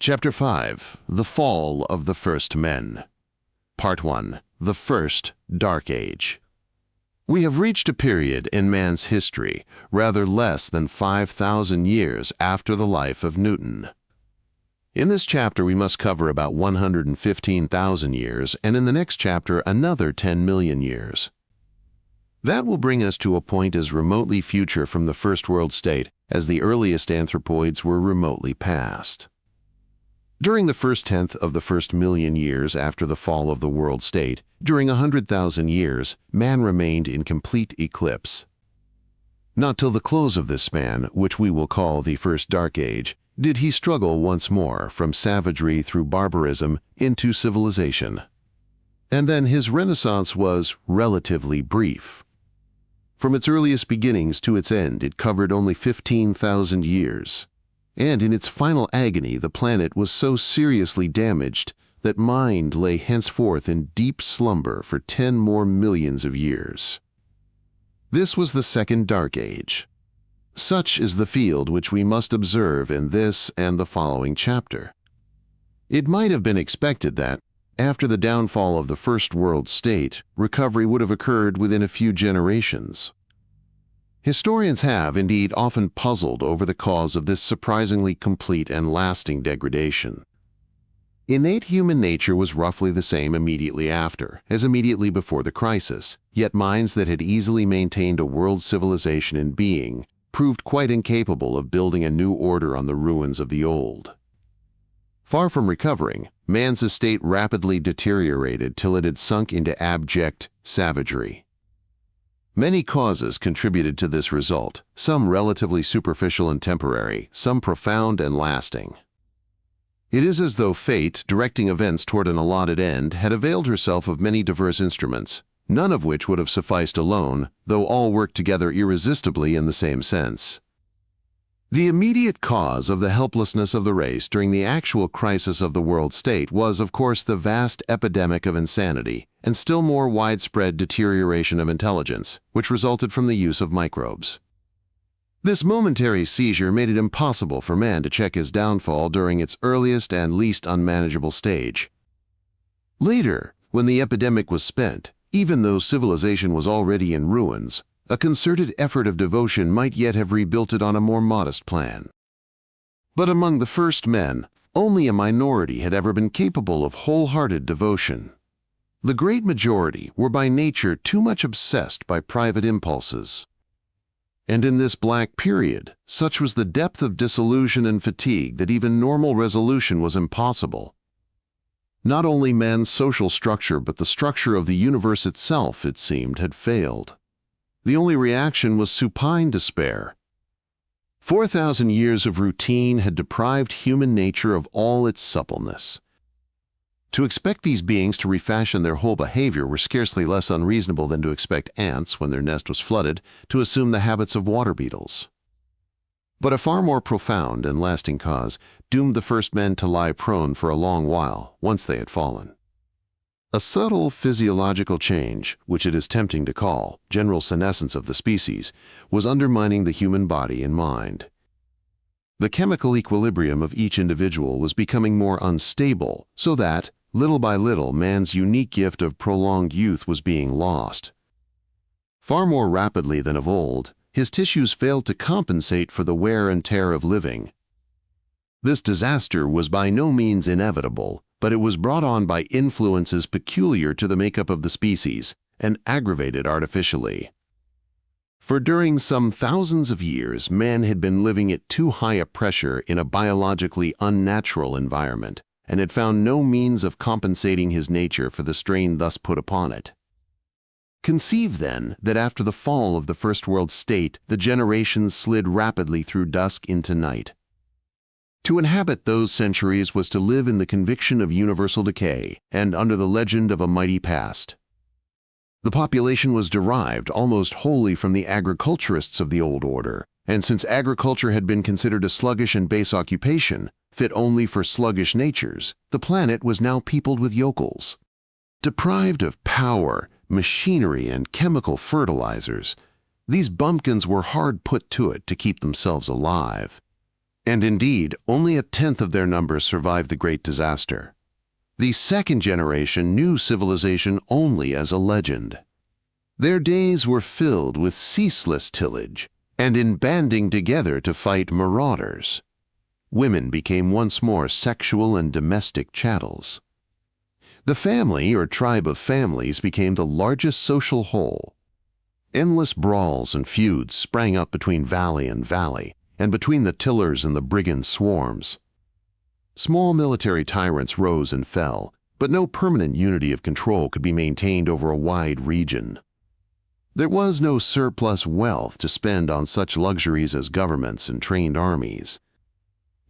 Chapter 5. The Fall of the First Men. Part 1. The First Dark Age. We have reached a period in man's history rather less than 5,000 years after the life of Newton. In this chapter we must cover about 115,000 years, and in the next chapter another 10 million years. That will bring us to a point as remotely future from the first world state as the earliest anthropoids were remotely past. During the first tenth of the first million years after the fall of the world state, during 100,000 years, man remained in complete eclipse. Not till the close of this span, which we will call the First Dark Age, did he struggle once more from savagery through barbarism into civilization. And then his renaissance was relatively brief. From its earliest beginnings to its end, it covered only 15,000 years. And in its final agony, the planet was so seriously damaged that mind lay henceforth in deep slumber for 10 more millions of years. This was the Second Dark Age. Such is the field which we must observe in this and the following chapter. It might have been expected that, after the downfall of the First World State, recovery would have occurred within a few generations. Historians have, indeed, often puzzled over the cause of this surprisingly complete and lasting degradation. Innate human nature was roughly the same immediately after, as immediately before the crisis, yet minds that had easily maintained a world civilization in being proved quite incapable of building a new order on the ruins of the old. Far from recovering, man's estate rapidly deteriorated till it had sunk into abject savagery. Many causes contributed to this result, some relatively superficial and temporary, some profound and lasting. It is as though fate, directing events toward an allotted end, had availed herself of many diverse instruments, none of which would have sufficed alone, though all worked together irresistibly in the same sense. The immediate cause of the helplessness of the race during the actual crisis of the world state was, of course, the vast epidemic of insanity and still more widespread deterioration of intelligence, which resulted from the use of microbes. This momentary seizure made it impossible for man to check his downfall during its earliest and least unmanageable stage. Later, when the epidemic was spent, even though civilization was already in ruins, a concerted effort of devotion might yet have rebuilt it on a more modest plan. But among the first men, only a minority had ever been capable of wholehearted devotion. The great majority were by nature too much obsessed by private impulses. And in this black period, such was the depth of disillusion and fatigue that even normal resolution was impossible. Not only man's social structure, but the structure of the universe itself, it seemed, had failed. The only reaction was supine despair. 4,000 years of routine had deprived human nature of all its suppleness. To expect these beings to refashion their whole behavior were scarcely less unreasonable than to expect ants, when their nest was flooded, to assume the habits of water beetles. But a far more profound and lasting cause doomed the first men to lie prone for a long while, once they had fallen. A subtle physiological change, which it is tempting to call general senescence of the species, was undermining the human body and mind. The chemical equilibrium of each individual was becoming more unstable, so that, little by little, man's unique gift of prolonged youth was being lost. Far more rapidly than of old, his tissues failed to compensate for the wear and tear of living. This disaster was by no means inevitable, but it was brought on by influences peculiar to the makeup of the species and aggravated artificially. For during some thousands of years, man had been living at too high a pressure in a biologically unnatural environment, and had found no means of compensating his nature for the strain thus put upon it. Conceive, then, that after the fall of the First World State, the generations slid rapidly through dusk into night. To inhabit those centuries was to live in the conviction of universal decay and under the legend of a mighty past. The population was derived almost wholly from the agriculturists of the old order, and since agriculture had been considered a sluggish and base occupation, fit only for sluggish natures, the planet was now peopled with yokels. Deprived of power, machinery, and chemical fertilizers, these bumpkins were hard put to it to keep themselves alive. And indeed, only a tenth of their numbers survived the Great Disaster. The second generation knew civilization only as a legend. Their days were filled with ceaseless tillage and in banding together to fight marauders. Women became once more sexual and domestic chattels. The family or tribe of families became the largest social whole. Endless brawls and feuds sprang up between valley and valley, and between the tillers and the brigand swarms. Small military tyrants rose and fell, but no permanent unity of control could be maintained over a wide region. There was no surplus wealth to spend on such luxuries as governments and trained armies.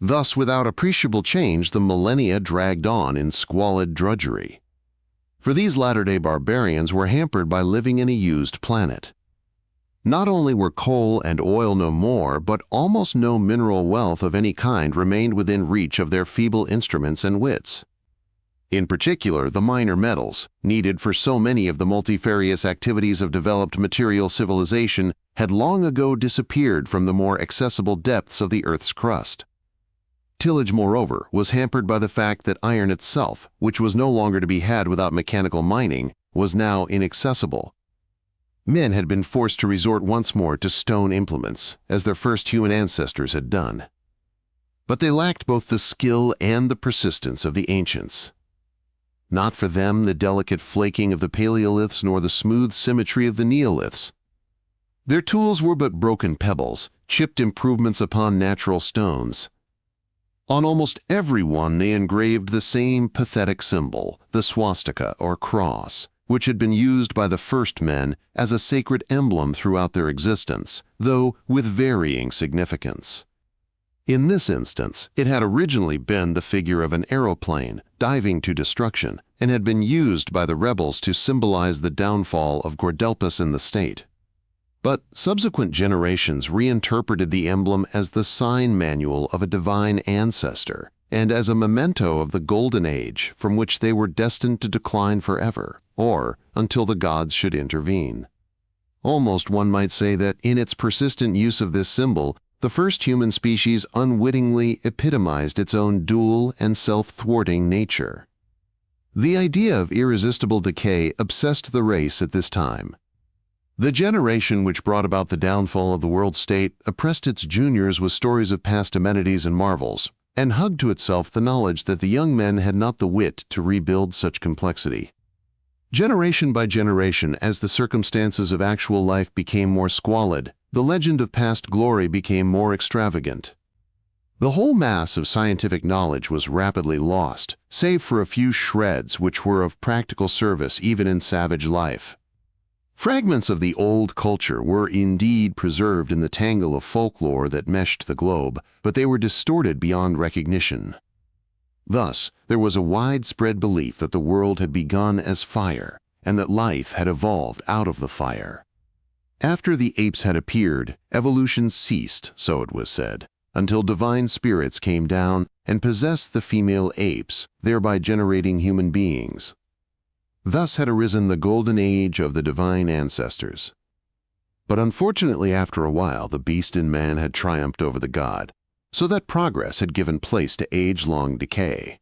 Thus, without appreciable change, the millennia dragged on in squalid drudgery. For these latter-day barbarians were hampered by living in a used planet. Not only were coal and oil no more, but almost no mineral wealth of any kind remained within reach of their feeble instruments and wits. In particular, the minor metals, needed for so many of the multifarious activities of developed material civilization, had long ago disappeared from the more accessible depths of the Earth's crust. Tillage, moreover, was hampered by the fact that iron itself, which was no longer to be had without mechanical mining, was now inaccessible. Men had been forced to resort once more to stone implements, as their first human ancestors had done. But they lacked both the skill and the persistence of the ancients. Not for them the delicate flaking of the Paleoliths nor the smooth symmetry of the Neoliths. Their tools were but broken pebbles, chipped improvements upon natural stones. On almost every one they engraved the same pathetic symbol, the swastika or cross, which had been used by the first men as a sacred emblem throughout their existence, though with varying significance. In this instance, it had originally been the figure of an aeroplane diving to destruction and had been used by the rebels to symbolize the downfall of Gordelpus in the state. But subsequent generations reinterpreted the emblem as the sign manual of a divine ancestor and as a memento of the golden age from which they were destined to decline forever, or until the gods should intervene. Almost one might say that in its persistent use of this symbol, the first human species unwittingly epitomized its own dual and self-thwarting nature. The idea of irresistible decay obsessed the race at this time. The generation which brought about the downfall of the world state oppressed its juniors with stories of past amenities and marvels, and hugged to itself the knowledge that the young men had not the wit to rebuild such complexity. Generation by generation, as the circumstances of actual life became more squalid, the legend of past glory became more extravagant. The whole mass of scientific knowledge was rapidly lost, save for a few shreds which were of practical service even in savage life. Fragments of the old culture were indeed preserved in the tangle of folklore that meshed the globe, but they were distorted beyond recognition. Thus, there was a widespread belief that the world had begun as fire, and that life had evolved out of the fire. After the apes had appeared, evolution ceased, so it was said, until divine spirits came down and possessed the female apes, thereby generating human beings. Thus had arisen the golden age of the divine ancestors. But unfortunately, after a while, the beast in man had triumphed over the god, so that progress had given place to age-long decay.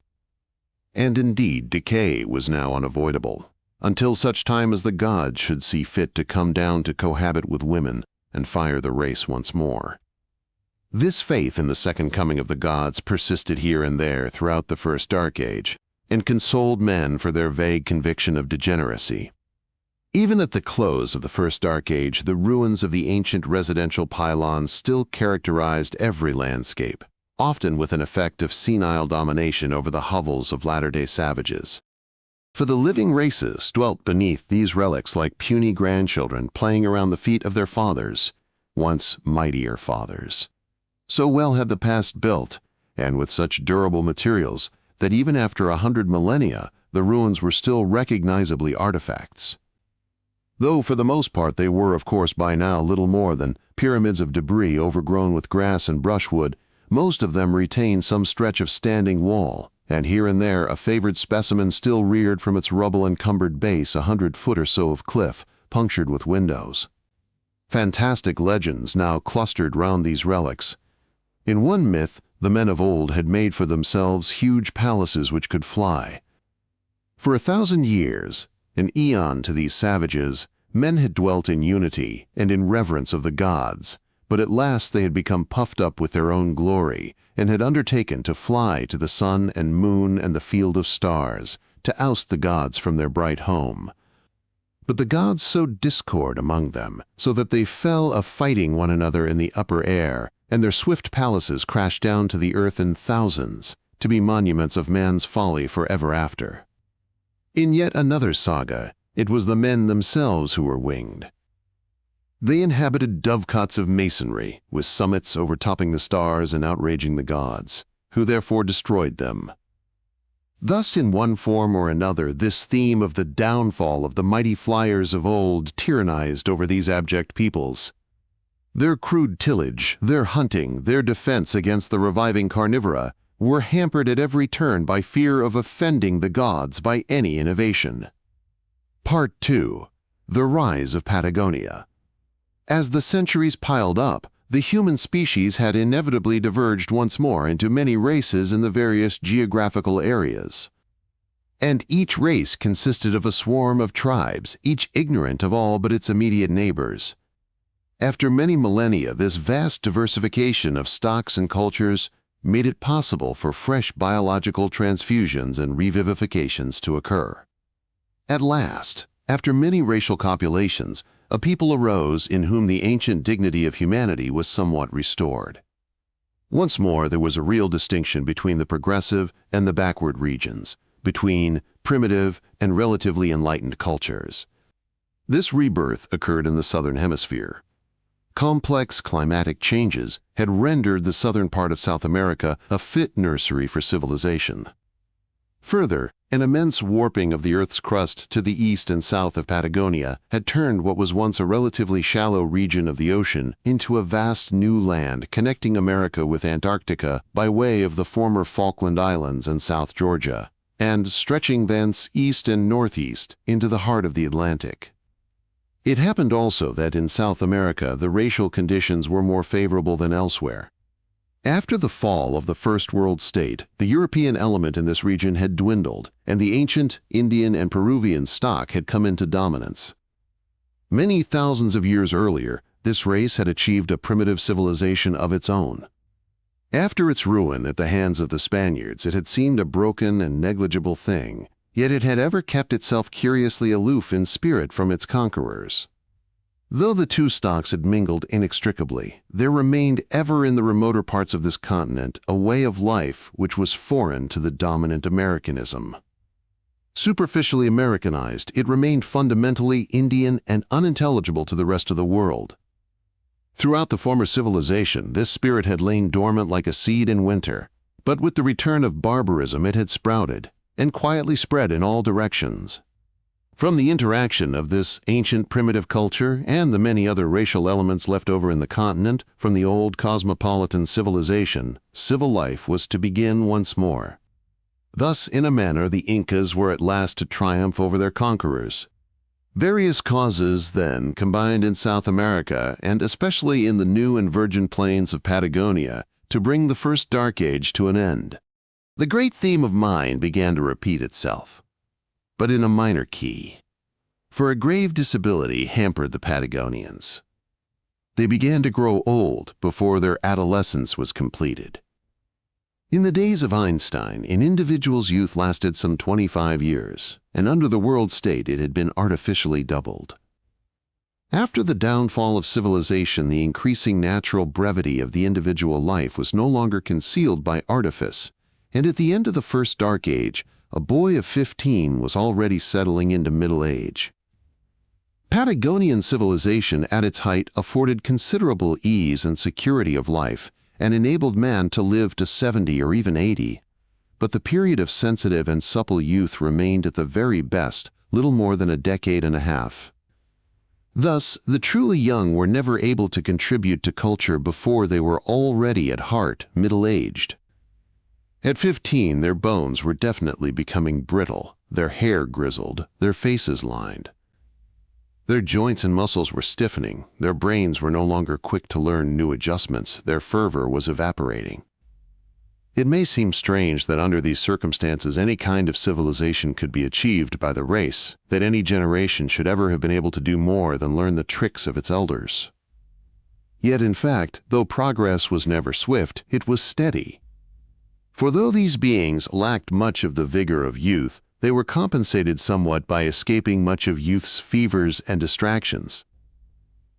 And indeed, decay was now unavoidable, until such time as the gods should see fit to come down to cohabit with women and fire the race once more. This faith in the second coming of the gods persisted here and there throughout the first Dark Age, and consoled men for their vague conviction of degeneracy. Even at the close of the first Dark Age, the ruins of the ancient residential pylons still characterized every landscape, often with an effect of senile domination over the hovels of latter-day savages. For the living races dwelt beneath these relics like puny grandchildren playing around the feet of their fathers, once mightier fathers. So well had the past built, and with such durable materials, that even after 100 millennia, the ruins were still recognizably artifacts. Though for the most part they were, of course, by now little more than pyramids of debris overgrown with grass and brushwood, most of them retained some stretch of standing wall, and here and there a favored specimen still reared from its rubble-encumbered base 100 foot or so of cliff, punctured with windows. Fantastic legends now clustered round these relics. In one myth, the men of old had made for themselves huge palaces which could fly. For 1,000 years, an eon to these savages, men had dwelt in unity and in reverence of the gods, but at last they had become puffed up with their own glory and had undertaken to fly to the sun and moon and the field of stars, to oust the gods from their bright home. But the gods sowed discord among them, so that they fell a-fighting one another in the upper air, and their swift palaces crashed down to the earth in thousands, to be monuments of man's folly forever after. In yet another saga, it was the men themselves who were winged. They inhabited dovecots of masonry, with summits overtopping the stars and outraging the gods, who therefore destroyed them. Thus, in one form or another, this theme of the downfall of the mighty flyers of old tyrannized over these abject peoples. Their crude tillage, their hunting, their defense against the reviving carnivora were hampered at every turn by fear of offending the gods by any innovation. Part 2. The Rise of Patagonia. As the centuries piled up, the human species had inevitably diverged once more into many races in the various geographical areas. And each race consisted of a swarm of tribes, each ignorant of all but its immediate neighbors. After many millennia, this vast diversification of stocks and cultures made it possible for fresh biological transfusions and revivifications to occur. At last, after many racial copulations, a people arose in whom the ancient dignity of humanity was somewhat restored. Once more there was a real distinction between the progressive and the backward regions, between primitive and relatively enlightened cultures. This rebirth occurred in the southern hemisphere. Complex climatic changes had rendered the southern part of South America a fit nursery for civilization. Further, an immense warping of the Earth's crust to the east and south of Patagonia had turned what was once a relatively shallow region of the ocean into a vast new land connecting America with Antarctica by way of the former Falkland Islands and South Georgia, and stretching thence east and northeast into the heart of the Atlantic. It happened also that in South America the racial conditions were more favorable than elsewhere. After the fall of the First World State, the European element in this region had dwindled, and the ancient Indian and Peruvian stock had come into dominance. Many thousands of years earlier, this race had achieved a primitive civilization of its own. After its ruin at the hands of the Spaniards, it had seemed a broken and negligible thing, yet it had ever kept itself curiously aloof in spirit from its conquerors. Though the two stocks had mingled inextricably, there remained ever in the remoter parts of this continent a way of life which was foreign to the dominant Americanism. Superficially Americanized, it remained fundamentally Indian and unintelligible to the rest of the world. Throughout the former civilization, this spirit had lain dormant like a seed in winter, but with the return of barbarism it had sprouted, and quietly spread in all directions. From the interaction of this ancient primitive culture and the many other racial elements left over in the continent from the old cosmopolitan civilization, civil life was to begin once more. Thus, in a manner, the Incas were at last to triumph over their conquerors. Various causes, then, combined in South America, and especially in the new and virgin plains of Patagonia, to bring the first Dark Age to an end. The great theme of mind began to repeat itself, but in a minor key, for a grave disability hampered the Patagonians. They began to grow old before their adolescence was completed. In the days of Einstein, an individual's youth lasted some 25 years, and under the world state it had been artificially doubled. After the downfall of civilization, the increasing natural brevity of the individual life was no longer concealed by artifice, and at the end of the first Dark Age, a boy of 15 was already settling into middle age. Patagonian civilization at its height afforded considerable ease and security of life and enabled man to live to 70 or even 80, but the period of sensitive and supple youth remained at the very best little more than a decade and a half. Thus, the truly young were never able to contribute to culture before they were already at heart middle-aged. At 15, their bones were definitely becoming brittle, their hair grizzled, their faces lined. Their joints and muscles were stiffening, their brains were no longer quick to learn new adjustments, their fervor was evaporating. It may seem strange that under these circumstances any kind of civilization could be achieved by the race, that any generation should ever have been able to do more than learn the tricks of its elders. Yet in fact, though progress was never swift, it was steady. For though these beings lacked much of the vigor of youth, they were compensated somewhat by escaping much of youth's fevers and distractions.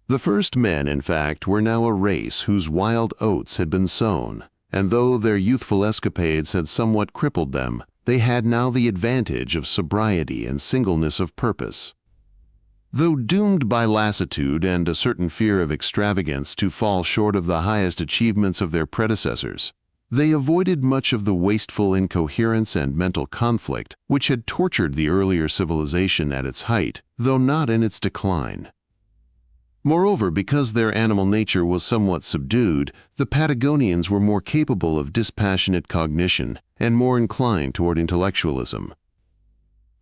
The first men, in fact, were now a race whose wild oats had been sown, and though their youthful escapades had somewhat crippled them, they had now the advantage of sobriety and singleness of purpose. Though doomed by lassitude and a certain fear of extravagance to fall short of the highest achievements of their predecessors, they avoided much of the wasteful incoherence and mental conflict which had tortured the earlier civilization at its height, though not in its decline. Moreover, because their animal nature was somewhat subdued, the Patagonians were more capable of dispassionate cognition and more inclined toward intellectualism.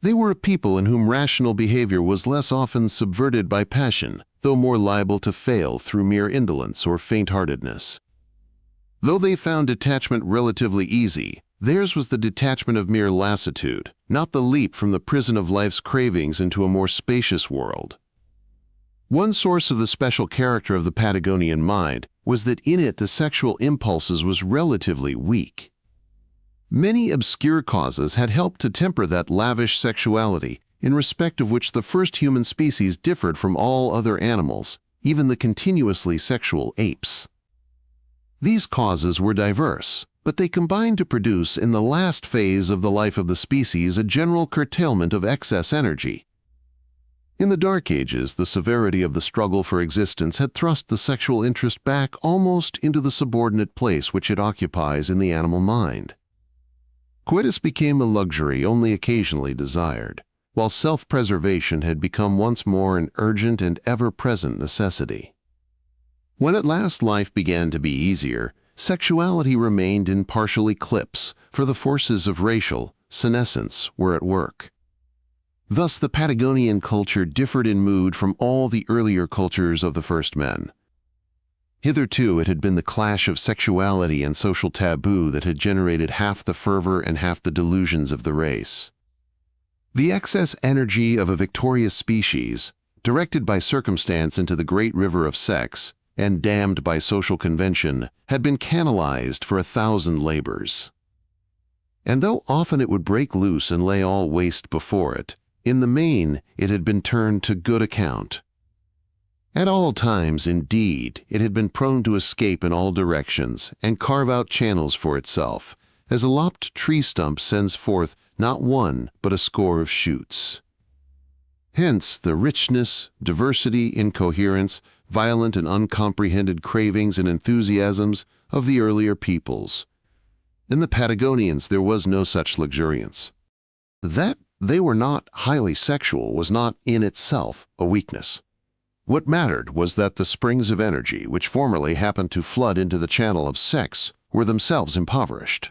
They were a people in whom rational behavior was less often subverted by passion, though more liable to fail through mere indolence or faint-heartedness. Though they found detachment relatively easy, theirs was the detachment of mere lassitude, not the leap from the prison of life's cravings into a more spacious world. One source of the special character of the Patagonian mind was that in it the sexual impulses was relatively weak. Many obscure causes had helped to temper that lavish sexuality, in respect of which the first human species differed from all other animals, even the continuously sexual apes. These causes were diverse, but they combined to produce in the last phase of the life of the species a general curtailment of excess energy. In the Dark Ages, the severity of the struggle for existence had thrust the sexual interest back almost into the subordinate place which it occupies in the animal mind. Coitus became a luxury only occasionally desired, while self-preservation had become once more an urgent and ever-present necessity. When at last life began to be easier, sexuality remained in partial eclipse, for the forces of racial senescence were at work. Thus the Patagonian culture differed in mood from all the earlier cultures of the first men. Hitherto it had been the clash of sexuality and social taboo that had generated half the fervor and half the delusions of the race. The excess energy of a victorious species, directed by circumstance into the great river of sex, and dammed by social convention, had been canalized for 1,000 labors. And though often it would break loose and lay all waste before it, in the main it had been turned to good account. At all times, indeed, it had been prone to escape in all directions and carve out channels for itself, as a lopped tree stump sends forth not one but a score of shoots. Hence the richness, diversity, incoherence, violent and uncomprehended cravings and enthusiasms of the earlier peoples. In the Patagonians there was no such luxuriance. That they were not highly sexual was not in itself a weakness. What mattered was that the springs of energy which formerly happened to flood into the channel of sex were themselves impoverished.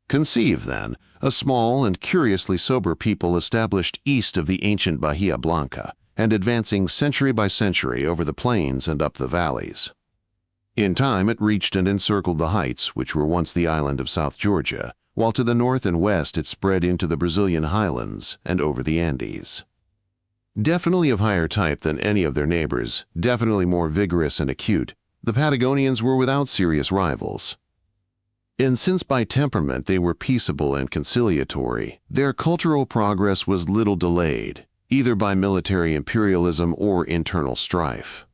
Conceive, then, a small and curiously sober people established east of the ancient Bahia Blanca, and advancing century by century over the plains and up the valleys. In time it reached and encircled the heights, which were once the island of South Georgia, while to the north and west it spread into the Brazilian highlands and over the Andes. Definitely of higher type than any of their neighbors, definitely more vigorous and acute, the Patagonians were without serious rivals. And since by temperament they were peaceable and conciliatory, their cultural progress was little delayed, either by military imperialism or internal strife.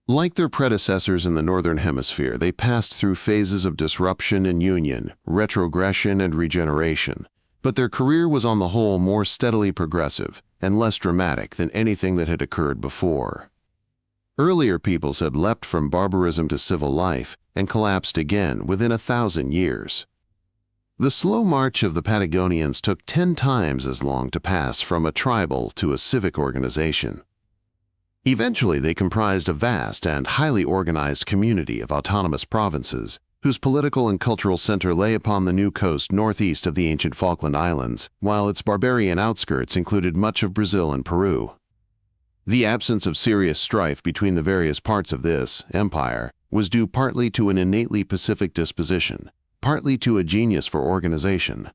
Like their predecessors in the Northern Hemisphere, they passed through phases of disruption and union, retrogression and regeneration, but their career was on the whole more steadily progressive and less dramatic than anything that had occurred before. Earlier peoples had leapt from barbarism to civil life and collapsed again within 1,000 years. The slow march of the Patagonians took 10 times as long to pass from a tribal to a civic organization. Eventually they comprised a vast and highly organized community of autonomous provinces, whose political and cultural center lay upon the new coast northeast of the ancient Falkland Islands, while its barbarian outskirts included much of Brazil and Peru. The absence of serious strife between the various parts of this empire was due partly to an innately pacific disposition, partly to a genius for organization.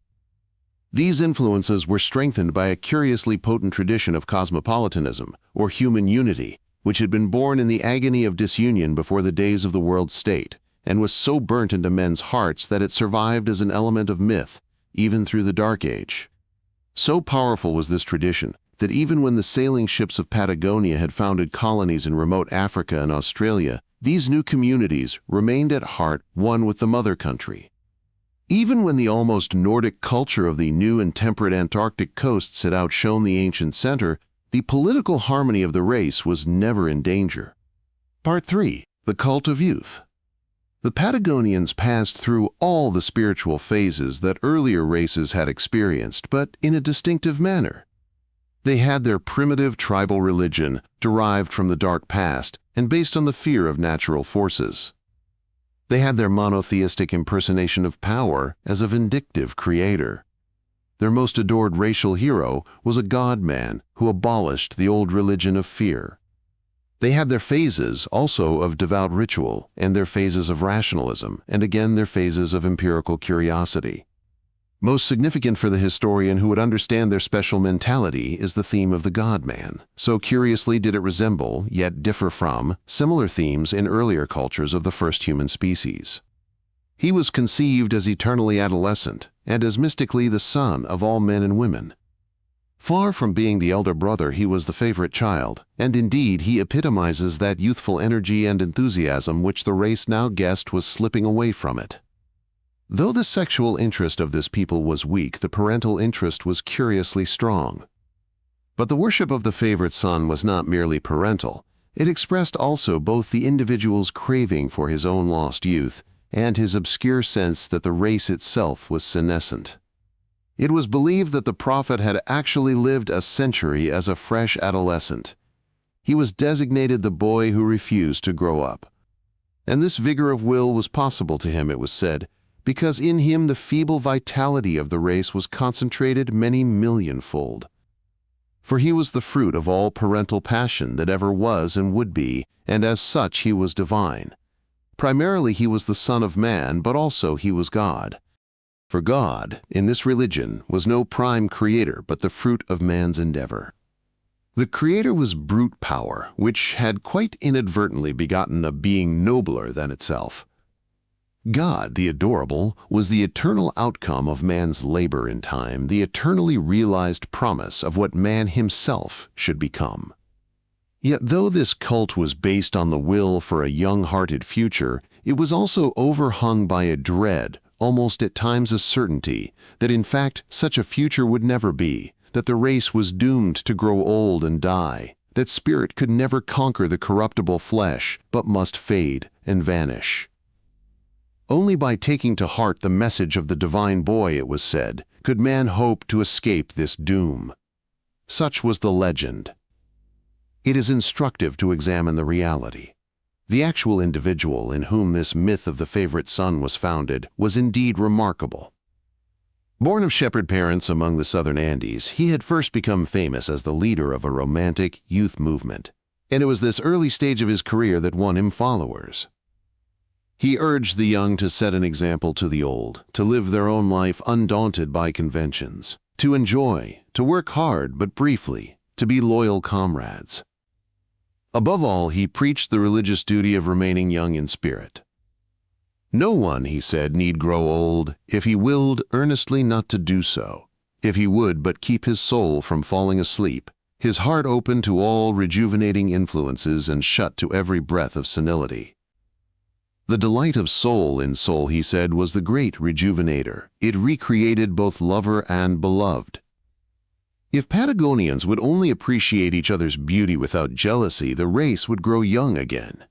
These influences were strengthened by a curiously potent tradition of cosmopolitanism, or human unity, which had been born in the agony of disunion before the days of the world state, and was so burnt into men's hearts that it survived as an element of myth, even through the Dark Age. So powerful was this tradition that even when the sailing ships of Patagonia had founded colonies in remote Africa and Australia, these new communities remained at heart one with the mother country. Even when the almost Nordic culture of the new and temperate Antarctic coasts had outshone the ancient center, the political harmony of the race was never in danger. Part 3. The Cult of Youth. The Patagonians passed through all the spiritual phases that earlier races had experienced, but in a distinctive manner. They had their primitive tribal religion, derived from the dark past and based on the fear of natural forces. They had their monotheistic impersonation of power as a vindictive creator. Their most adored racial hero was a god-man who abolished the old religion of fear. They had their phases also of devout ritual, and their phases of rationalism, and again their phases of empirical curiosity. Most significant for the historian who would understand their special mentality is the theme of the God-man. So curiously did it resemble, yet differ from, similar themes in earlier cultures of the first human species. He was conceived as eternally adolescent, and as mystically the son of all men and women. Far from being the elder brother, he was the favorite child, and indeed he epitomizes that youthful energy and enthusiasm which the race now guessed was slipping away from it. Though the sexual interest of this people was weak, the parental interest was curiously strong. But the worship of the favorite son was not merely parental. It expressed also both the individual's craving for his own lost youth and his obscure sense that the race itself was senescent. It was believed that the prophet had actually lived a century as a fresh adolescent. He was designated the boy who refused to grow up. And this vigor of will was possible to him, it was said, because in him the feeble vitality of the race was concentrated many millionfold. For he was the fruit of all parental passion that ever was and would be, and as such he was divine. Primarily he was the Son of Man, but also he was God. For God, in this religion, was no prime creator, but the fruit of man's endeavor. The creator was brute power, which had quite inadvertently begotten a being nobler than itself. God, the adorable, was the eternal outcome of man's labor in time, the eternally realized promise of what man himself should become. Yet though this cult was based on the will for a young-hearted future, it was also overhung by a dread, almost at times a certainty, that in fact such a future would never be, that the race was doomed to grow old and die, that spirit could never conquer the corruptible flesh, but must fade and vanish. Only by taking to heart the message of the divine boy, it was said, could man hope to escape this doom. Such was the legend. It is instructive to examine the reality. The actual individual in whom this myth of the favorite son was founded was indeed remarkable. Born of shepherd parents among the southern Andes, he had first become famous as the leader of a romantic youth movement, and it was this early stage of his career that won him followers. He urged the young to set an example to the old, to live their own life undaunted by conventions, to enjoy, to work hard but briefly, to be loyal comrades. Above all, he preached the religious duty of remaining young in spirit. No one, he said, need grow old if he willed earnestly not to do so, if he would but keep his soul from falling asleep, his heart open to all rejuvenating influences and shut to every breath of senility. The delight of soul in soul, he said, was the great rejuvenator. It recreated both lover and beloved. If Patagonians would only appreciate each other's beauty without jealousy, the race would grow young again.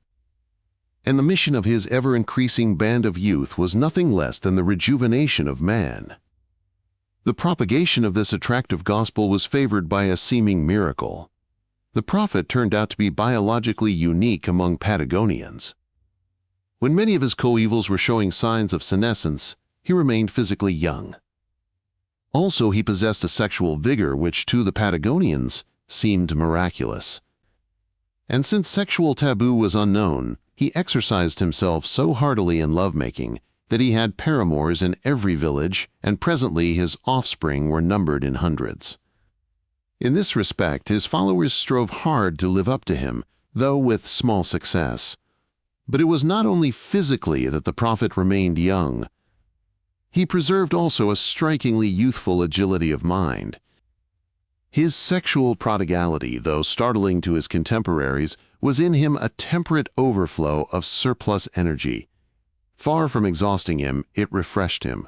And the mission of his ever-increasing band of youth was nothing less than the rejuvenation of man. The propagation of this attractive gospel was favored by a seeming miracle. The prophet turned out to be biologically unique among Patagonians. When many of his coevals were showing signs of senescence, he remained physically young. Also, he possessed a sexual vigor which, to the Patagonians, seemed miraculous. And since sexual taboo was unknown, he exercised himself so heartily in lovemaking that he had paramours in every village, and presently his offspring were numbered in hundreds. In this respect, his followers strove hard to live up to him, though with small success. But it was not only physically that the prophet remained young. He preserved also a strikingly youthful agility of mind. His sexual prodigality, though startling to his contemporaries, was in him a temperate overflow of surplus energy. Far from exhausting him, it refreshed him.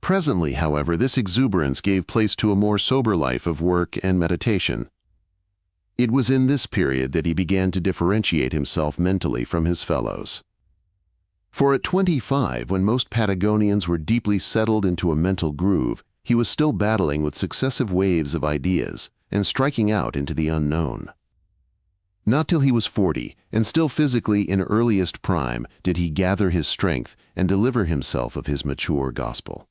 Presently, however, this exuberance gave place to a more sober life of work and meditation. It was in this period that he began to differentiate himself mentally from his fellows. For at 25, when most Patagonians were deeply settled into a mental groove, he was still battling with successive waves of ideas and striking out into the unknown. Not till he was 40, and still physically in earliest prime, did he gather his strength and deliver himself of his mature gospel.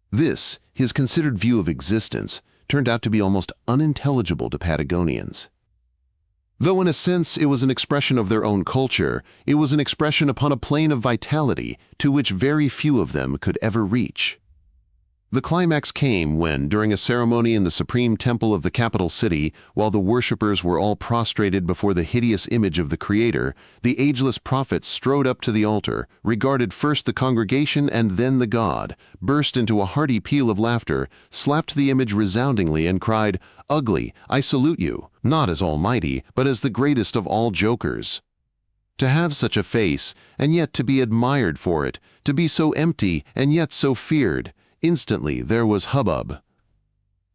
This, his considered view of existence, turned out to be almost unintelligible to Patagonians. Though in a sense it was an expression of their own culture, it was an expression upon a plane of vitality to which very few of them could ever reach. The climax came when, during a ceremony in the supreme temple of the capital city, while the worshippers were all prostrated before the hideous image of the Creator, the ageless prophet strode up to the altar, regarded first the congregation and then the god, burst into a hearty peal of laughter, slapped the image resoundingly and cried, "Ugly, I salute you, not as almighty, but as the greatest of all jokers." To have such a face, and yet to be admired for it, to be so empty and yet so feared, instantly there was hubbub.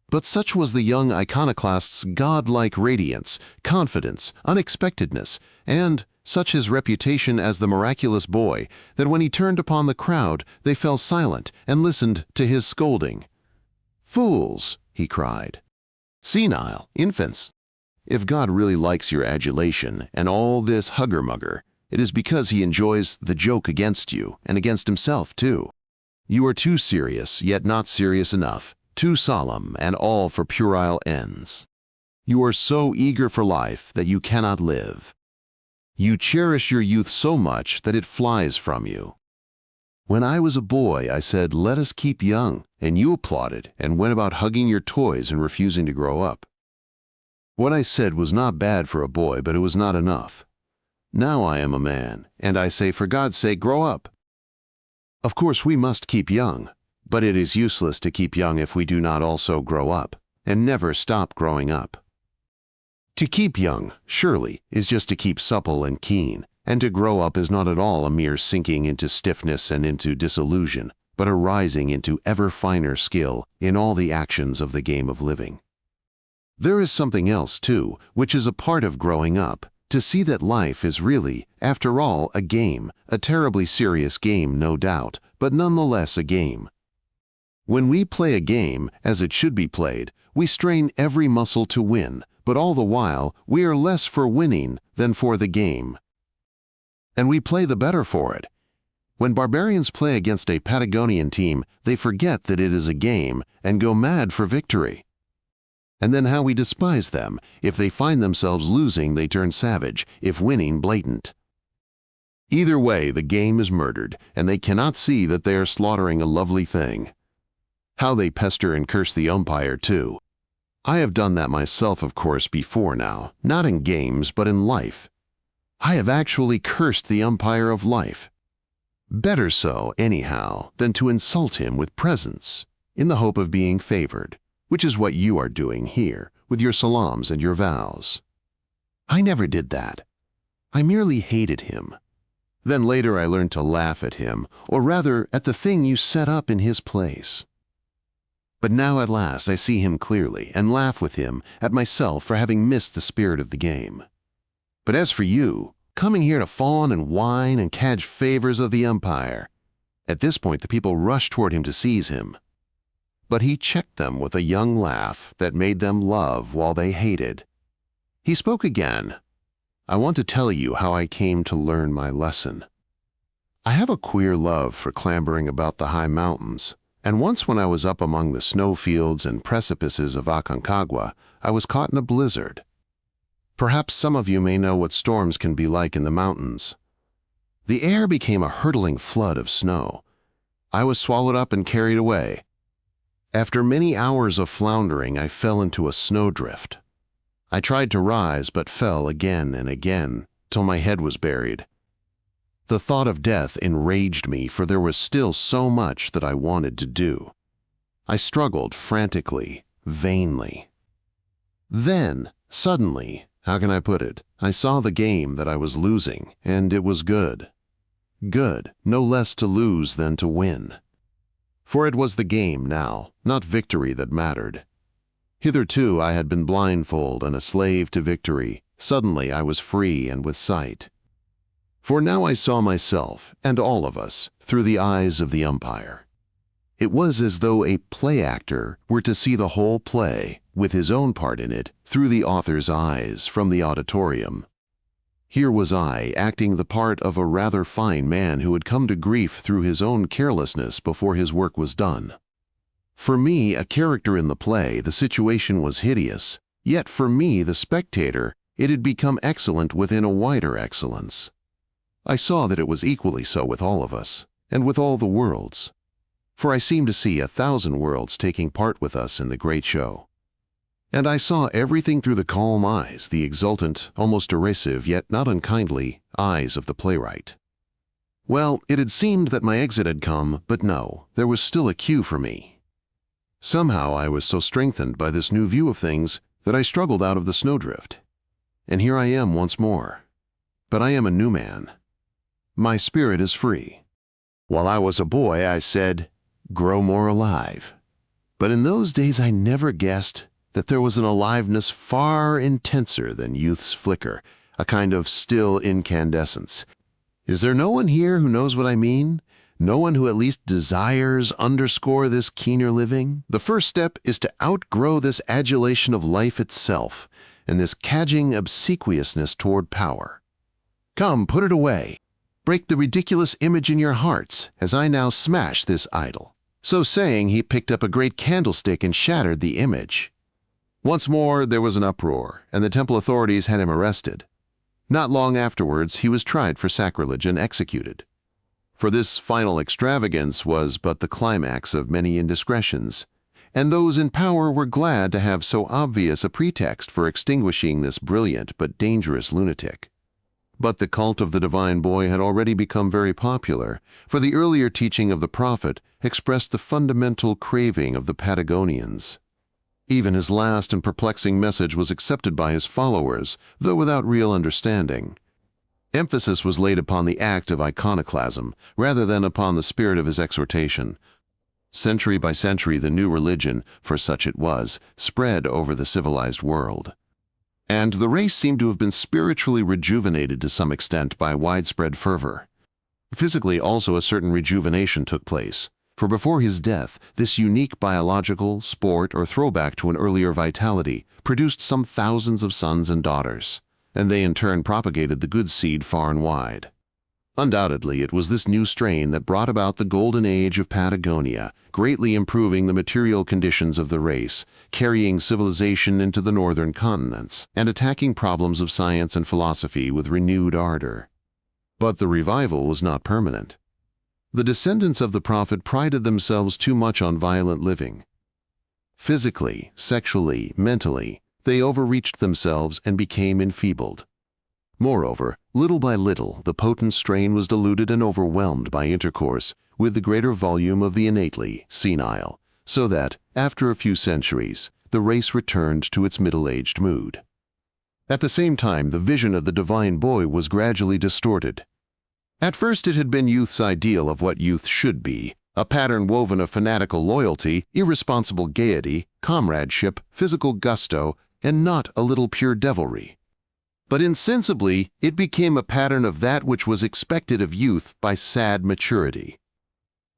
But such was the young iconoclast's godlike radiance, confidence, unexpectedness, and such his reputation as the miraculous boy, that when he turned upon the crowd, they fell silent and listened to his scolding. "Fools," he cried. "Senile, infants. If God really likes your adulation and all this hugger-mugger, it is because he enjoys the joke against you and against himself too. You are too serious, yet not serious enough, too solemn, and all for puerile ends. You are so eager for life that you cannot live. You cherish your youth so much that it flies from you. When I was a boy, I said, 'Let us keep young,' and you applauded and went about hugging your toys and refusing to grow up. What I said was not bad for a boy, but it was not enough. Now I am a man, and I say, for God's sake, grow up. Of course, we must keep young, but it is useless to keep young if we do not also grow up, and never stop growing up. To keep young, surely, is just to keep supple and keen, and to grow up is not at all a mere sinking into stiffness and into disillusion, but a rising into ever finer skill in all the actions of the game of living. There is something else, too, which is a part of growing up, to see that life is really, after all, a game, a terribly serious game, no doubt, but nonetheless a game. When we play a game, as it should be played, we strain every muscle to win, but all the while we are less for winning than for the game. And we play the better for it. When barbarians play against a Patagonian team, they forget that it is a game and go mad for victory. And then how we despise them. If they find themselves losing, they turn savage, if winning, blatant. Either way, the game is murdered, and they cannot see that they are slaughtering a lovely thing. How they pester and curse the umpire, too. I have done that myself, of course, before now, not in games, but in life. I have actually cursed the umpire of life. Better so, anyhow, than to insult him with presents, in the hope of being favored, which is what you are doing here, with your salams and your vows. I never did that. I merely hated him. Then later I learned to laugh at him, or rather at the thing you set up in his place. But now at last I see him clearly and laugh with him at myself for having missed the spirit of the game. But as for you, coming here to fawn and whine and cadge favors of the umpire. At this point the people rushed toward him to seize him. But he checked them with a young laugh that made them love while they hated. He spoke again. I want to tell you how I came to learn my lesson. I have a queer love for clambering about the high mountains, and once when I was up among the snowfields and precipices of Aconcagua, I was caught in a blizzard. Perhaps some of you may know what storms can be like in the mountains. The air became a hurtling flood of snow. I was swallowed up and carried away. After many hours of floundering, I fell into a snowdrift. I tried to rise but fell again and again till my head was buried. The thought of death enraged me, for there was still so much that I wanted to do. I struggled frantically, vainly. Then, suddenly, how can I put it, I saw the game that I was losing, and it was good. Good, no less to lose than to win. For it was the game now, not victory, that mattered. Hitherto I had been blindfold and a slave to victory. Suddenly I was free and with sight. For now I saw myself, and all of us, through the eyes of the umpire. It was as though a play actor were to see the whole play, with his own part in it, through the author's eyes from the auditorium. Here was I, acting the part of a rather fine man who had come to grief through his own carelessness before his work was done. For me, a character in the play, the situation was hideous, yet for me, the spectator, it had become excellent within a wider excellence. I saw that it was equally so with all of us, and with all the worlds. For I seemed to see 1,000 worlds taking part with us in the great show. And I saw everything through the calm eyes, the exultant, almost derisive, yet not unkindly, eyes of the playwright. Well, it had seemed that my exit had come, but no, there was still a cue for me. Somehow I was so strengthened by this new view of things that I struggled out of the snowdrift. And here I am once more. But I am a new man. My spirit is free. While I was a boy, I said, "Grow more alive." But in those days I never guessed that there was an aliveness far intenser than youth's flicker, a kind of still incandescence. Is there no one here who knows what I mean? No one who at least desires underscore this keener living? The first step is to outgrow this adulation of life itself, and this cadging obsequiousness toward power. Come, put it away. Break the ridiculous image in your hearts, as I now smash this idol. So saying, he picked up a great candlestick and shattered the image. Once more there was an uproar, and the temple authorities had him arrested. Not long afterwards he was tried for sacrilege and executed. For this final extravagance was but the climax of many indiscretions, and those in power were glad to have so obvious a pretext for extinguishing this brilliant but dangerous lunatic. But the cult of the divine boy had already become very popular, for the earlier teaching of the prophet expressed the fundamental craving of the Patagonians. Even his last and perplexing message was accepted by his followers, though without real understanding. Emphasis was laid upon the act of iconoclasm, rather than upon the spirit of his exhortation. Century by century the new religion, for such it was, spread over the civilized world. And the race seemed to have been spiritually rejuvenated to some extent by widespread fervor. Physically also a certain rejuvenation took place, for before his death, this unique biological, sport, or throwback to an earlier vitality produced some thousands of sons and daughters, and they in turn propagated the good seed far and wide. Undoubtedly, it was this new strain that brought about the golden age of Patagonia, greatly improving the material conditions of the race, carrying civilization into the northern continents, and attacking problems of science and philosophy with renewed ardor. But the revival was not permanent. The descendants of the prophet prided themselves too much on violent living. Physically, sexually, mentally, they overreached themselves and became enfeebled. Moreover, little by little, the potent strain was diluted and overwhelmed by intercourse with the greater volume of the innately senile, so that, after a few centuries, the race returned to its middle-aged mood. At the same time, the vision of the divine boy was gradually distorted. At first it had been youth's ideal of what youth should be, a pattern woven of fanatical loyalty, irresponsible gaiety, comradeship, physical gusto, and not a little pure devilry. But insensibly, it became a pattern of that which was expected of youth by sad maturity.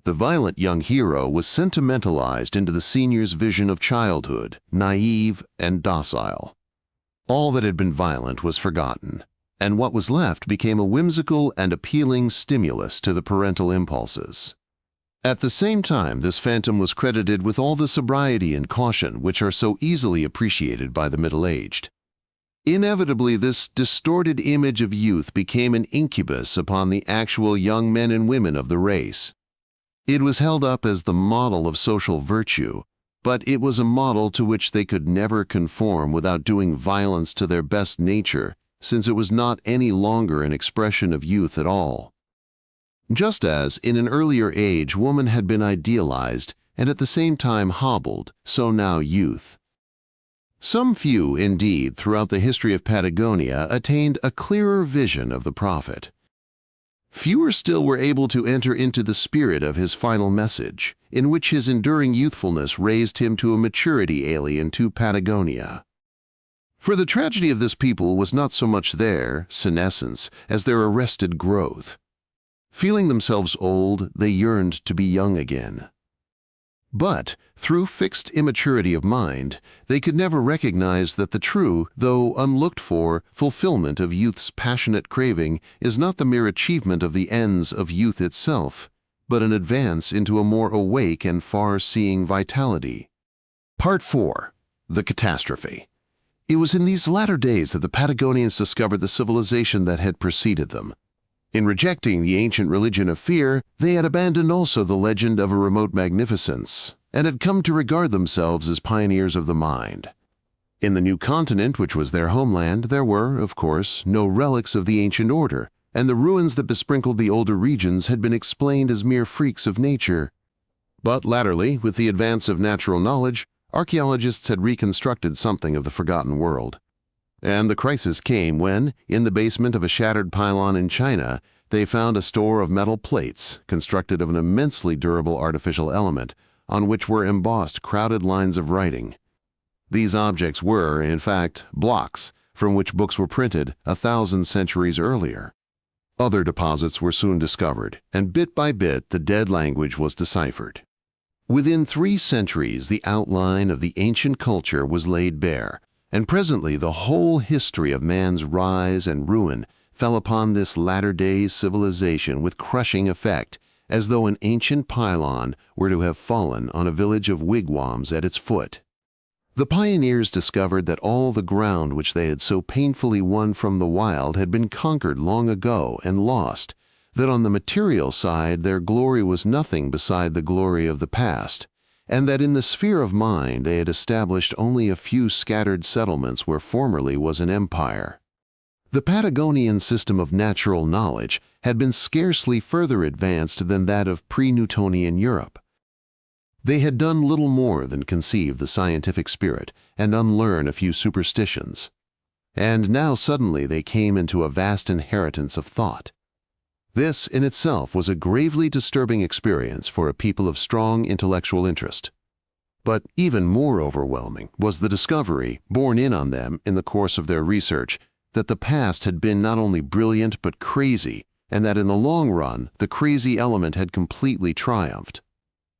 The violent young hero was sentimentalized into the senior's vision of childhood, naive and docile. All that had been violent was forgotten, and what was left became a whimsical and appealing stimulus to the parental impulses. At the same time, this phantom was credited with all the sobriety and caution which are so easily appreciated by the middle-aged. Inevitably, this distorted image of youth became an incubus upon the actual young men and women of the race. It was held up as the model of social virtue, but it was a model to which they could never conform without doing violence to their best nature, since it was not any longer an expression of youth at all. Just as, in an earlier age, woman had been idealized and at the same time hobbled, so now youth. Some few, indeed, throughout the history of Patagonia attained a clearer vision of the prophet. Fewer still were able to enter into the spirit of his final message, in which his enduring youthfulness raised him to a maturity alien to Patagonia. For the tragedy of this people was not so much their senescence as their arrested growth. Feeling themselves old, they yearned to be young again. But, through fixed immaturity of mind, they could never recognize that the true, though unlooked-for, fulfillment of youth's passionate craving is not the mere achievement of the ends of youth itself, but an advance into a more awake and far-seeing vitality. Part 4. The Catastrophe. It was in these latter days that the Patagonians discovered the civilization that had preceded them. In rejecting the ancient religion of fear, they had abandoned also the legend of a remote magnificence, and had come to regard themselves as pioneers of the mind. In the new continent, which was their homeland, there were, of course, no relics of the ancient order, and the ruins that besprinkled the older regions had been explained as mere freaks of nature. But latterly, with the advance of natural knowledge, archaeologists had reconstructed something of the forgotten world. And the crisis came when, in the basement of a shattered pylon in China, they found a store of metal plates constructed of an immensely durable artificial element, on which were embossed crowded lines of writing. These objects were, in fact, blocks from which books were printed 1,000 centuries earlier. Other deposits were soon discovered, and bit by bit the dead language was deciphered. Within 3 centuries, the outline of the ancient culture was laid bare, and presently the whole history of man's rise and ruin fell upon this latter-day civilization with crushing effect, as though an ancient pylon were to have fallen on a village of wigwams at its foot. The pioneers discovered that all the ground which they had so painfully won from the wild had been conquered long ago and lost, that on the material side their glory was nothing beside the glory of the past, and that in the sphere of mind they had established only a few scattered settlements where formerly was an empire. The Patagonian system of natural knowledge had been scarcely further advanced than that of pre-Newtonian Europe. They had done little more than conceive the scientific spirit and unlearn a few superstitions. And now suddenly they came into a vast inheritance of thought. This in itself was a gravely disturbing experience for a people of strong intellectual interest. But even more overwhelming was the discovery, borne in on them in the course of their research, that the past had been not only brilliant but crazy, and that in the long run the crazy element had completely triumphed.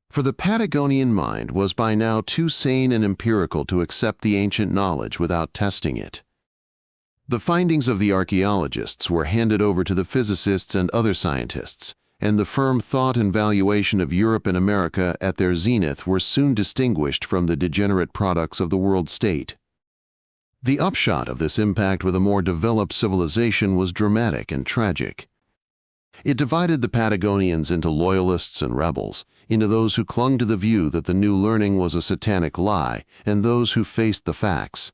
For the Patagonian mind was by now too sane and empirical to accept the ancient knowledge without testing it. The findings of the archaeologists were handed over to the physicists and other scientists, and the firm thought and valuation of Europe and America at their zenith were soon distinguished from the degenerate products of the world state. The upshot of this impact with a more developed civilization was dramatic and tragic. It divided the Patagonians into loyalists and rebels, into those who clung to the view that the new learning was a satanic lie, and those who faced the facts.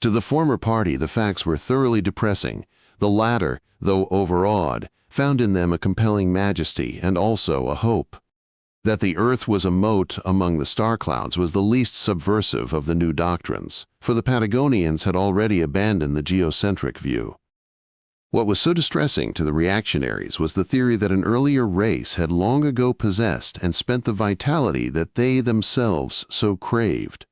To the former party, the facts were thoroughly depressing. The latter, though overawed, found in them a compelling majesty and also a hope. That the earth was a mote among the star clouds was the least subversive of the new doctrines, for the Patagonians had already abandoned the geocentric view. What was so distressing to the reactionaries was the theory that an earlier race had long ago possessed and spent the vitality that they themselves so craved.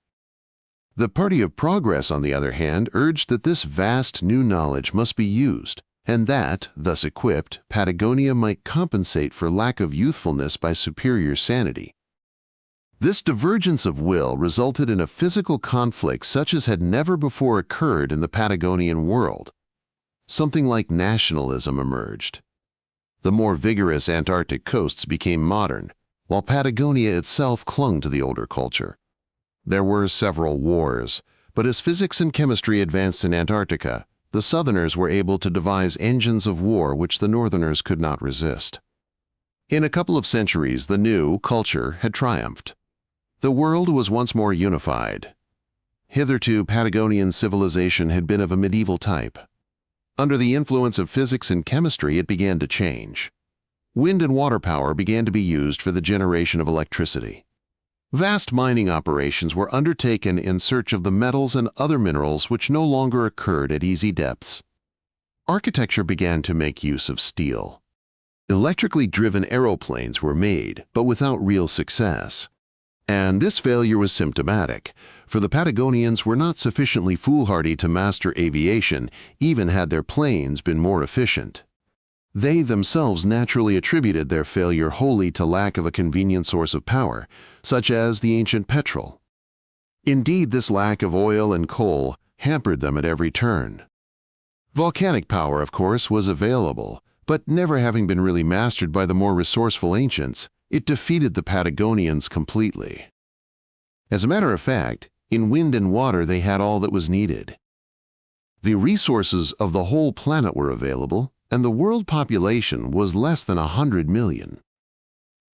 The party of progress, on the other hand, urged that this vast new knowledge must be used, and that, thus equipped, Patagonia might compensate for lack of youthfulness by superior sanity. This divergence of will resulted in a physical conflict such as had never before occurred in the Patagonian world. Something like nationalism emerged. The more vigorous Antarctic coasts became modern, while Patagonia itself clung to the older culture. There were several wars, But as physics and chemistry advanced in Antarctica, the Southerners were able to devise engines of war which the Northerners could not resist. In a couple of centuries, the new culture had triumphed. The world was once more unified. Hitherto, Patagonian civilization had been of a medieval type. Under the influence of physics and chemistry, it began to change. Wind and water power began to be used for the generation of electricity. Vast mining operations were undertaken in search of the metals and other minerals which no longer occurred at easy depths. Architecture began to make use of steel. Electrically driven aeroplanes were made, but without real success. And this failure was symptomatic, for the Patagonians were not sufficiently foolhardy to master aviation, even had their planes been more efficient. They themselves naturally attributed their failure wholly to lack of a convenient source of power, such as the ancient petrol. Indeed, this lack of oil and coal hampered them at every turn. Volcanic power, of course, was available, but never having been really mastered by the more resourceful ancients, it defeated the Patagonians completely. As a matter of fact, in wind and water they had all that was needed. The resources of the whole planet were available, and the world population was less than 100 million.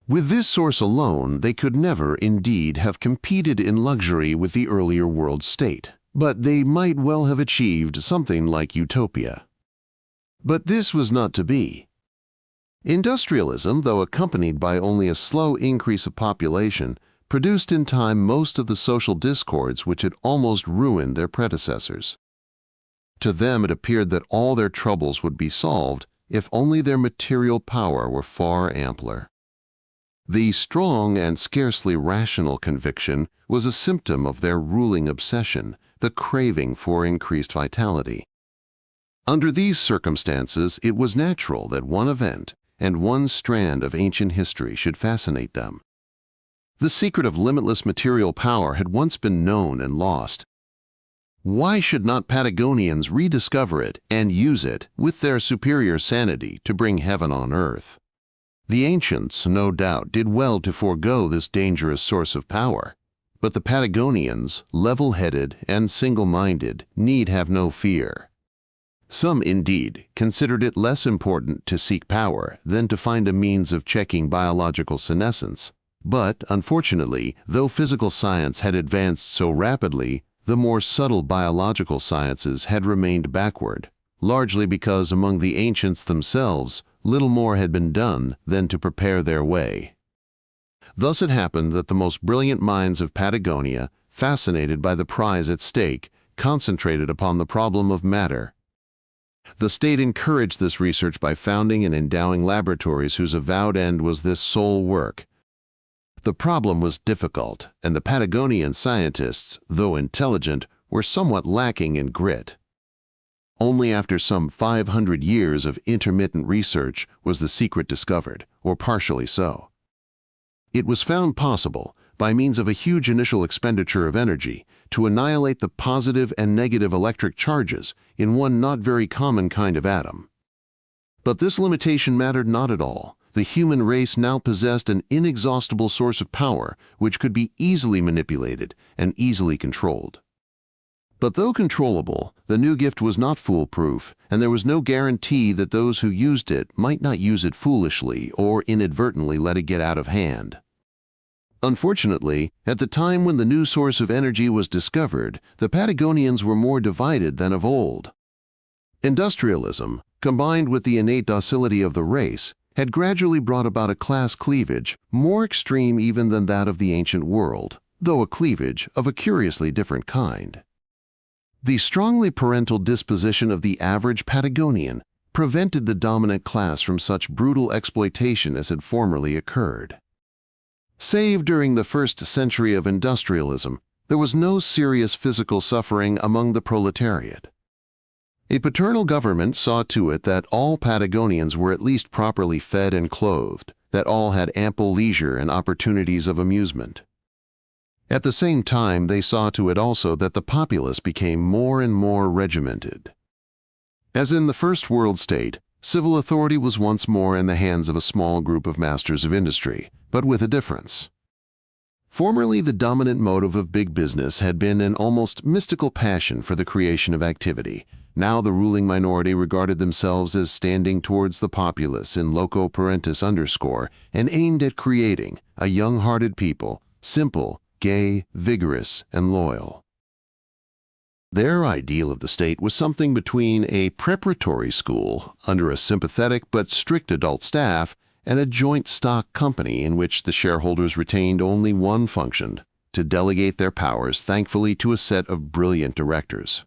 With this source alone, they could never, indeed, have competed in luxury with the earlier world state, but they might well have achieved something like utopia. But this was not to be. Industrialism, though accompanied by only a slow increase of population, produced in time most of the social discords which had almost ruined their predecessors. To them it appeared that all their troubles would be solved if only their material power were far ampler. The strong and scarcely rational conviction was a symptom of their ruling obsession, the craving for increased vitality. Under these circumstances, it was natural that one event and one strand of ancient history should fascinate them. The secret of limitless material power had once been known and lost. Why should not Patagonians rediscover it and use it with their superior sanity to bring heaven on earth? The ancients, no doubt, did well to forego this dangerous source of power, but the Patagonians, level-headed and single-minded, need have no fear. Some, indeed, considered it less important to seek power than to find a means of checking biological senescence. But, unfortunately, though physical science had advanced so rapidly, the more subtle biological sciences had remained backward, largely because among the ancients themselves little more had been done than to prepare their way. Thus it happened that the most brilliant minds of Patagonia, fascinated by the prize at stake, concentrated upon the problem of matter. The state encouraged this research by founding and endowing laboratories whose avowed end was this sole work. The problem was difficult, and the Patagonian scientists, though intelligent, were somewhat lacking in grit. Only after some 500 years of intermittent research was the secret discovered, or partially so. It was found possible, by means of a huge initial expenditure of energy, to annihilate the positive and negative electric charges in one not very common kind of atom. But this limitation mattered not at all. The human race now possessed an inexhaustible source of power which could be easily manipulated and easily controlled. But though controllable, the new gift was not foolproof, and there was no guarantee that those who used it might not use it foolishly or inadvertently let it get out of hand. Unfortunately, at the time when the new source of energy was discovered, the Patagonians were more divided than of old. Industrialism, combined with the innate docility of the race, had gradually brought about a class cleavage more extreme even than that of the ancient world, though a cleavage of a curiously different kind. The strongly parental disposition of the average Patagonian prevented the dominant class from such brutal exploitation as had formerly occurred. Save during the first century of industrialism, there was no serious physical suffering among the proletariat. A paternal government saw to it that all Patagonians were at least properly fed and clothed, that all had ample leisure and opportunities of amusement. At the same time, they saw to it also that the populace became more and more regimented. As in the First World State, civil authority was once more in the hands of a small group of masters of industry, but with a difference. Formerly, the dominant motive of big business had been an almost mystical passion for the creation of activity. Now the ruling minority regarded themselves as standing towards the populace in loco parentis underscore and aimed at creating a young-hearted people, simple, gay, vigorous, and loyal. Their ideal of the state was something between a preparatory school under a sympathetic but strict adult staff and a joint stock company in which the shareholders retained only one function: to delegate their powers thankfully to a set of brilliant directors.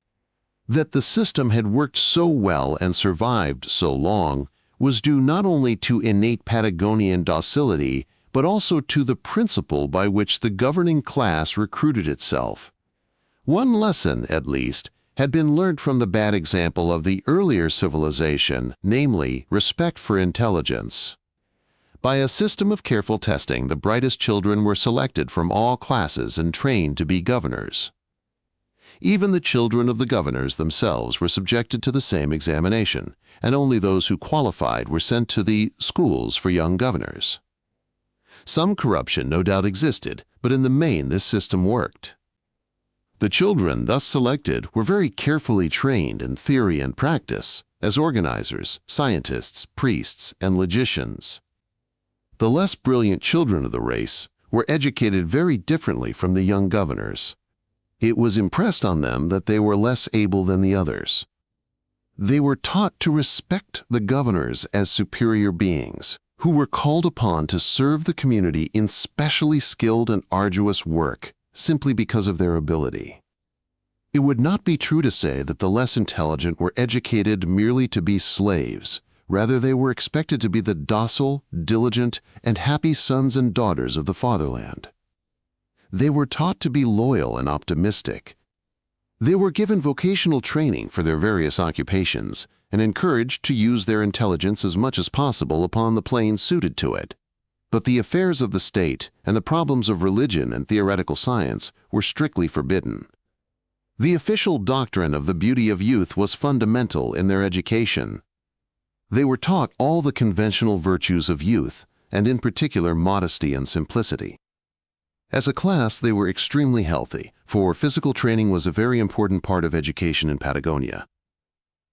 That the system had worked so well and survived so long was due not only to innate Patagonian docility, but also to the principle by which the governing class recruited itself. One lesson, at least, had been learned from the bad example of the earlier civilization, namely respect for intelligence. By a system of careful testing, the brightest children were selected from all classes and trained to be governors. Even the children of the governors themselves were subjected to the same examination, and only those who qualified were sent to the schools for young governors. Some corruption no doubt existed, but in the main this system worked. The children thus selected were very carefully trained in theory and practice as organizers, scientists, priests, and logicians. The less brilliant children of the race were educated very differently from the young governors. It was impressed on them that they were less able than the others. They were taught to respect the governors as superior beings, who were called upon to serve the community in specially skilled and arduous work, simply because of their ability. It would not be true to say that the less intelligent were educated merely to be slaves. Rather, they were expected to be the docile, diligent, and happy sons and daughters of the fatherland. They were taught to be loyal and optimistic. They were given vocational training for their various occupations and encouraged to use their intelligence as much as possible upon the plane suited to it. But the affairs of the state and the problems of religion and theoretical science were strictly forbidden. The official doctrine of the beauty of youth was fundamental in their education. They were taught all the conventional virtues of youth, and in particular modesty and simplicity. As a class, they were extremely healthy, for physical training was a very important part of education in Patagonia.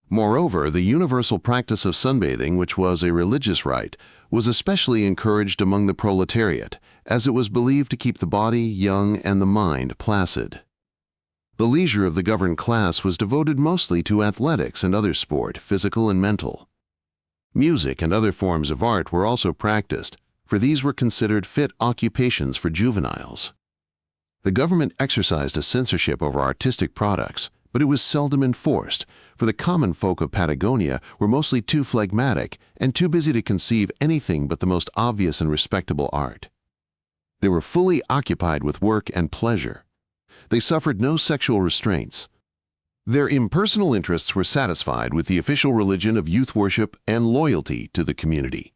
Moreover, the universal practice of sunbathing, which was a religious rite, was especially encouraged among the proletariat, as it was believed to keep the body young and the mind placid. The leisure of the governed class was devoted mostly to athletics and other sport, physical and mental. Music and other forms of art were also practiced, for these were considered fit occupations for juveniles. The government exercised a censorship over artistic products, but it was seldom enforced, for the common folk of Patagonia were mostly too phlegmatic and too busy to conceive anything but the most obvious and respectable art. They were fully occupied with work and pleasure. They suffered no sexual restraints. Their impersonal interests were satisfied with the official religion of youth worship and loyalty to the community.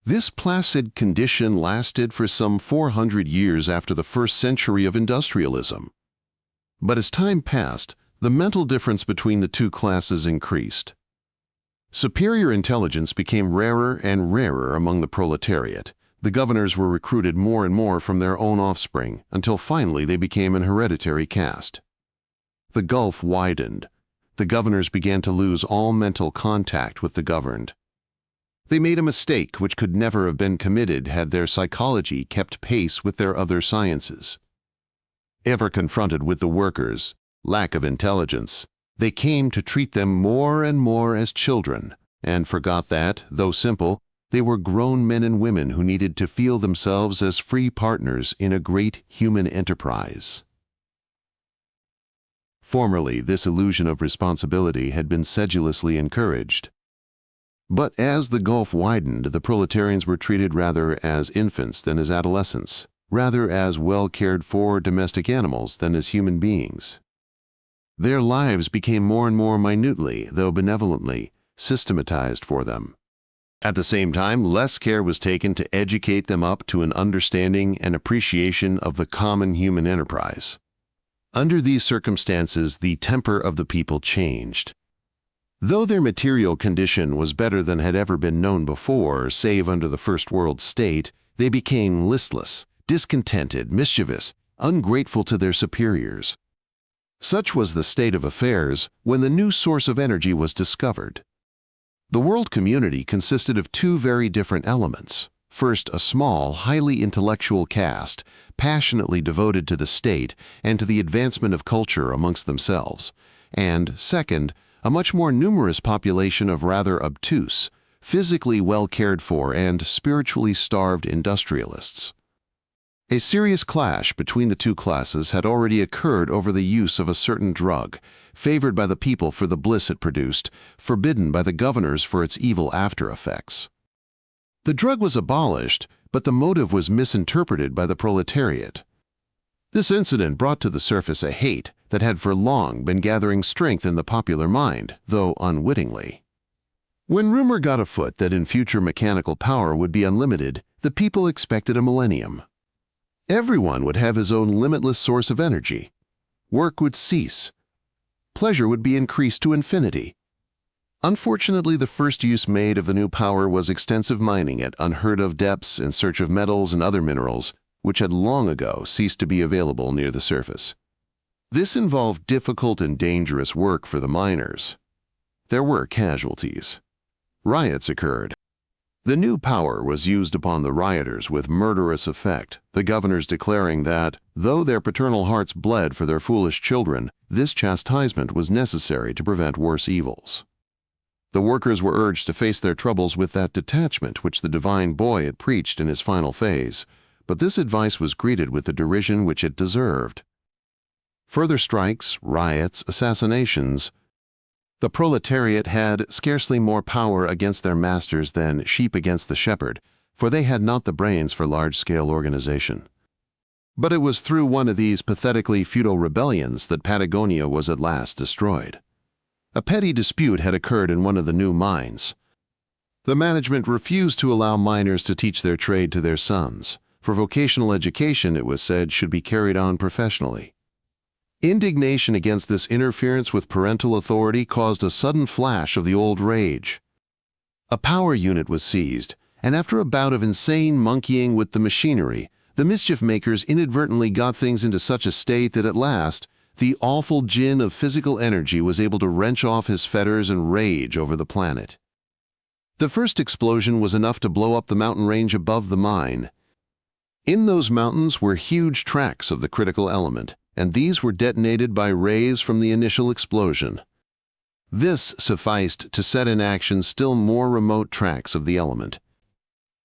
This placid condition lasted for some 400 years after the first century of industrialism. But as time passed, the mental difference between the two classes increased. Superior intelligence became rarer and rarer among the proletariat. The governors were recruited more and more from their own offspring, until finally they became an hereditary caste. The gulf widened. The governors began to lose all mental contact with the governed. They made a mistake which could never have been committed had their psychology kept pace with their other sciences. Ever confronted with the workers' lack of intelligence, they came to treat them more and more as children, and forgot that, though simple, they were grown men and women who needed to feel themselves as free partners in a great human enterprise. Formerly, this illusion of responsibility had been sedulously encouraged. But as the gulf widened, the proletarians were treated rather as infants than as adolescents, rather as well-cared-for domestic animals than as human beings. Their lives became more and more minutely, though benevolently, systematized for them. At the same time, less care was taken to educate them up to an understanding and appreciation of the common human enterprise. Under these circumstances, the temper of the people changed. Though their material condition was better than had ever been known before, save under the First World State, they became listless, discontented, mischievous, ungrateful to their superiors. Such was the state of affairs when the new source of energy was discovered. The world community consisted of two very different elements. First, a small, highly intellectual caste, passionately devoted to the state and to the advancement of culture amongst themselves. And, second, a much more numerous population of rather obtuse, physically well cared for and spiritually starved industrialists. A serious clash between the two classes had already occurred over the use of a certain drug, favored by the people for the bliss it produced, forbidden by the governors for its evil after-effects. The drug was abolished, but the motive was misinterpreted by the proletariat. This incident brought to the surface a hate that had for long been gathering strength in the popular mind, though unwittingly. When rumor got afoot that in future mechanical power would be unlimited, the people expected a millennium. Everyone would have his own limitless source of energy. Work would cease. Pleasure would be increased to infinity. Unfortunately, the first use made of the new power was extensive mining at unheard-of depths in search of metals and other minerals, which had long ago ceased to be available near the surface. This involved difficult and dangerous work for the miners. There were casualties. Riots occurred. The new power was used upon the rioters with murderous effect, the governors declaring that, though their paternal hearts bled for their foolish children, this chastisement was necessary to prevent worse evils. The workers were urged to face their troubles with that detachment which the divine boy had preached in his final phase, but this advice was greeted with the derision which it deserved. Further strikes, riots, assassinations. The proletariat had scarcely more power against their masters than sheep against the shepherd, for they had not the brains for large-scale organization. But it was through one of these pathetically futile rebellions that Patagonia was at last destroyed. A petty dispute had occurred in one of the new mines. The management refused to allow miners to teach their trade to their sons, for vocational education, it was said, should be carried on professionally. Indignation against this interference with parental authority caused a sudden flash of the old rage. A power unit was seized, and after a bout of insane monkeying with the machinery, the mischief makers inadvertently got things into such a state that at last, the awful djinn of physical energy was able to wrench off his fetters and rage over the planet. The first explosion was enough to blow up the mountain range above the mine. In those mountains were huge tracts of the critical element, and these were detonated by rays from the initial explosion. This sufficed to set in action still more remote tracts of the element.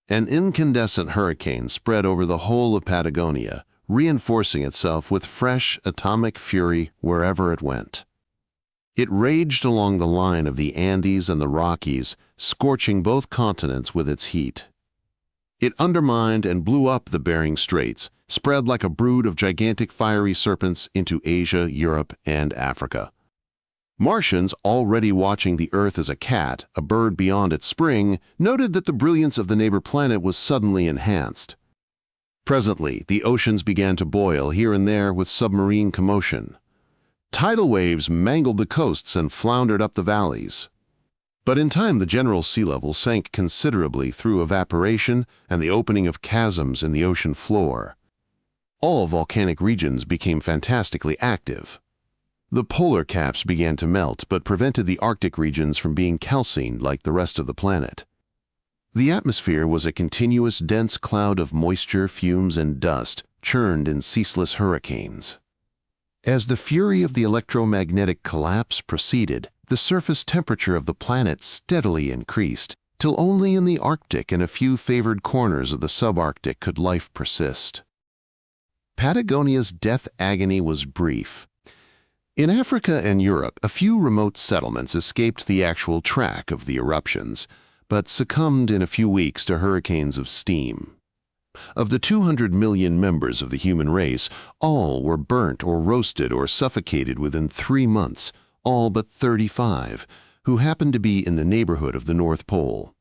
An incandescent hurricane spread over the whole of Patagonia, reinforcing itself with fresh atomic fury wherever it went. It raged along the line of the Andes and the Rockies, scorching both continents with its heat. It undermined and blew up the Bering Straits, spread like a brood of gigantic fiery serpents into Asia, Europe, and Africa. Martians, already watching the Earth as a cat, a bird beyond its spring, noted that the brilliance of the neighbor planet was suddenly enhanced. Presently, the oceans began to boil here and there with submarine commotion. Tidal waves mangled the coasts and floundered up the valleys. But in time the general sea level sank considerably through evaporation and the opening of chasms in the ocean floor. All volcanic regions became fantastically active. The polar caps began to melt but prevented the Arctic regions from being calcined like the rest of the planet. The atmosphere was a continuous dense cloud of moisture, fumes, and dust, churned in ceaseless hurricanes. As the fury of the electromagnetic collapse proceeded, the surface temperature of the planet steadily increased, till only in the Arctic and a few favored corners of the subarctic could life persist. Patagonia's death agony was brief. In Africa and Europe, a few remote settlements escaped the actual track of the eruptions, but succumbed in a few weeks to hurricanes of steam. Of the 200 million members of the human race, all were burnt or roasted or suffocated within 3 months, all but 35, who happened to be in the neighborhood of the North Pole.